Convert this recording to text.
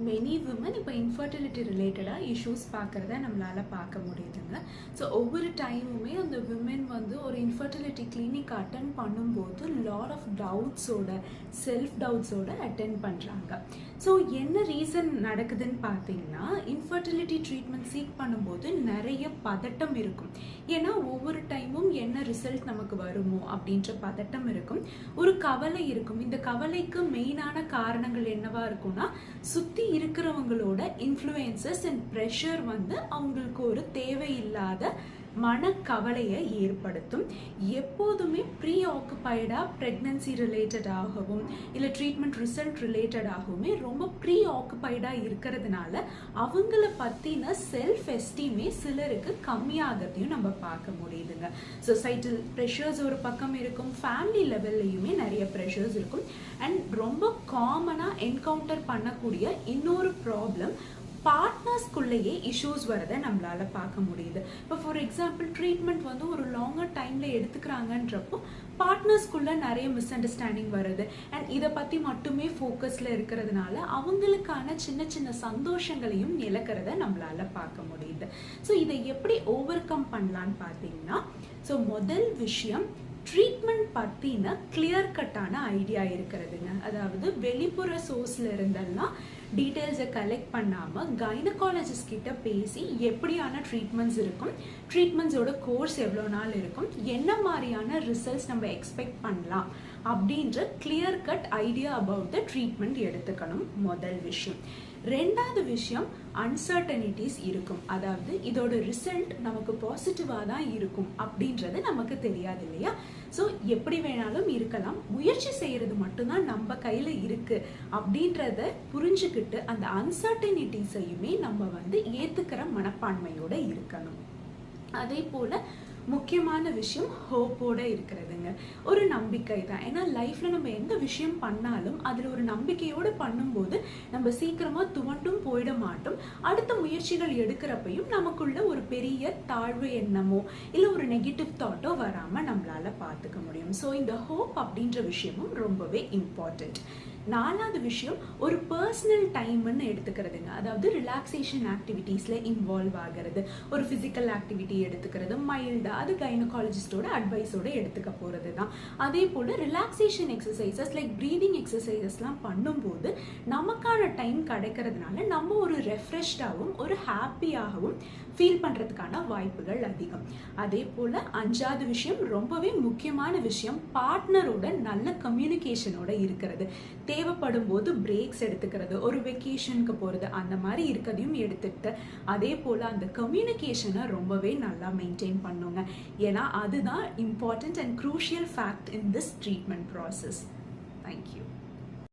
Many women இப்போ infertility ரிலேட்டடாக issues பார்க்குறத நம்மளால் பார்க்க முடியுதுங்க. ஸோ ஒவ்வொரு டைமுமே அந்த விமன் வந்து ஒரு இன்ஃபர்டிலிட்டி கிளினிக் அட்டன் பண்ணும்போது லாட் ஆஃப் டவுட்ஸோட செல்ஃப் டவுட்ஸோட அட்டென்ட் பண்ணுறாங்க. ஸோ என்ன ரீசன் நடக்குதுன்னு பார்த்தீங்கன்னா, இன்ஃபர்டிலிட்டி ட்ரீட்மெண்ட் சீக் பண்ணும்போது நிறைய பதட்டம் இருக்கும். ஏன்னா ஒவ்வொரு டைமும் என்ன ரிசல்ட் நமக்கு வருமோ அப்படின்ற பதட்டம் இருக்கும், ஒரு கவலை இருக்கும். இந்த கவலைக்கு மெயினான காரணங்கள் என்னவா இருக்கும்னா, சுற்றி இருக்கிறவங்களோட இன்ஃப்ளூயன்சஸ் அண்ட் ப்ரெஷர் வந்து அவங்களுக்கு ஒரு தேவையில்லாத மனக்கவலையை ஏற்படுத்தும். எப்போதுமே ப்ரீ ஆக்குபைடாக ப்ரெக்னன்சி ரிலேட்டடாகவும் இல்லை ட்ரீட்மெண்ட் ரிசல்ட் ரிலேட்டடாகவுமே ரொம்ப ப்ரீ ஆக்குபைடாக இருக்கிறதுனால அவங்கள பற்றின செல்ஃப் எஸ்டீமே சிலருக்கு கம்மியாகிறதையும் நம்ம பார்க்க முடியுதுங்க. சொசைட்டல் ப்ரெஷர்ஸ் ஒரு பக்கம் இருக்கும், ஃபேமிலி லெவல்லையுமே நிறைய ப்ரெஷர்ஸ் இருக்கும். அண்ட் ரொம்ப காமனாக என்கவுண்டர் பண்ணக்கூடிய இன்னொரு ப்ராப்ளம், பார்ட்னர்ஸ்குள்ளேயே இஷ்யூஸ் வரதை நம்மளால பார்க்க முடியுது. இப்போ ஃபார் எக்ஸாம்பிள் ட்ரீட்மெண்ட் வந்து ஒரு லாங்கர் டைமில் எடுத்துக்கிறாங்கன்றப்போ பார்ட்னர்ஸ்குள்ளே நிறைய மிஸ் அண்டர்ஸ்டாண்டிங் வருது. அண்ட் இதை பற்றி மட்டுமே ஃபோக்கஸில் இருக்கிறதுனால அவங்களுக்கான சின்ன சின்ன சந்தோஷங்களையும் இழக்கிறத நம்மளால பார்க்க முடியுது. ஸோ இதை எப்படி ஓவர் கம் பண்ணலான்னு பார்த்தீங்கன்னா, ஸோ முதல் விஷயம், ட்ரீட்மெண்ட் பற்றின கிளியர் கட்டான ஐடியா இருக்கிறதுங்க. அதாவது வெளிப்புற சோர்ஸில் இருந்தெல்லாம் டீட்டெயில்ஸை கலெக்ட் பண்ணாமல் கைனகாலஜிஸ்ட் கிட்ட பேசி எப்படியான ட்ரீட்மெண்ட்ஸ் இருக்கும், ட்ரீட்மெண்ட்ஸோட கோர்ஸ் எவ்வளோ நாள் இருக்கும், என்ன மாதிரியான ரிசல்ட்ஸ் நம்ம எக்ஸ்பெக்ட் பண்ணலாம் அப்படின்ற clear cut idea about the treatment எடுத்துக்கணும் முதல் விஷயம். ரெண்டாவது விஷயம், அன்சர்டனிட்டிஸ் இருக்கும். அதாவது இதோட ரிசல்ட் நமக்கு பாசிட்டிவாக தான் இருக்கும் அப்படின்றது நமக்கு தெரியாது இல்லையா. ஸோ எப்படி வேணாலும் இருக்கலாம், முயற்சி செய்கிறது மட்டும்தான் நம்ம கையில் இருக்குது அப்படின்றத புரிஞ்சுக்கிட்டு அந்த அன்சர்டனிட்டிஸையுமே நம்ம வந்து ஏற்றுக்கிற மனப்பான்மையோட இருக்கணும். அதே போல் முக்கியமான விஷயம் ஹோப்போட இருக்கிறதுங்க. ஒரு நம்பிக்கை தான். ஏன்னா லைஃப்பில் நம்ம எந்த விஷயம் பண்ணாலும் அதில் ஒரு நம்பிக்கையோடு பண்ணும்போது நம்ம சீக்கிரமாக துவண்டும் போயிட மாட்டோம். அடுத்த முயற்சிகள் எடுக்கிறப்பையும் நமக்குள்ள ஒரு பெரிய தாழ்வு எண்ணமோ இல்லை ஒரு நெகட்டிவ் தாட்டோ வராமல் நம்மளால பார்த்துக்க முடியும். ஸோ இந்த ஹோப் அப்படின்ற விஷயமும் ரொம்பவே இம்பார்ட்டண்ட். நாலாவது விஷயம், ஒரு பர்சனல் டைம்னு எடுத்துக்கிறதுங்க. அதாவது ரிலாக்ஸேஷன் ஆக்டிவிட்டீஸில் இன்வால்வ் ஆகிறது, ஒரு ஃபிசிக்கல் ஆக்டிவிட்டி எடுத்துக்கிறது மைல்டாக, அது கைனகாலஜிஸ்டோட அட்வைஸோட எடுத்துக்க போகிறது தான். அதே போல் ரிலாக்ஸேஷன் எக்ஸசைசஸ் லைக் ப்ரீதிங் எக்ஸசைசஸ்லாம் பண்ணும்போது நமக்கான டைம் கிடைக்கிறதுனால நம்ம ஒரு ரெஃப்ரெஷ்டாகவும் ஒரு ஹாப்பியாகவும் ஃபீல் பண்ணுறதுக்கான வாய்ப்புகள் அதிகம். அதே போல் அஞ்சாவது விஷயம், ரொம்பவே முக்கியமான விஷயம், பார்ட்னரோட நல்ல கம்யூனிகேஷனோட இருக்கிறது. தேவைப்படும் போது பிரேக்ஸ் எடுத்துக்கிறது, ஒரு வெக்கேஷனுக்கு போகிறது, அந்த மாதிரி இருக்கிறதையும் எடுத்துக்கிட்டு அதே போல் அந்த கம்யூனிகேஷனை ரொம்பவே நல்லா மெயின்டைன் பண்ணுங்க. ஏன்னா அதுதான் important and crucial fact in this treatment process. Thank you.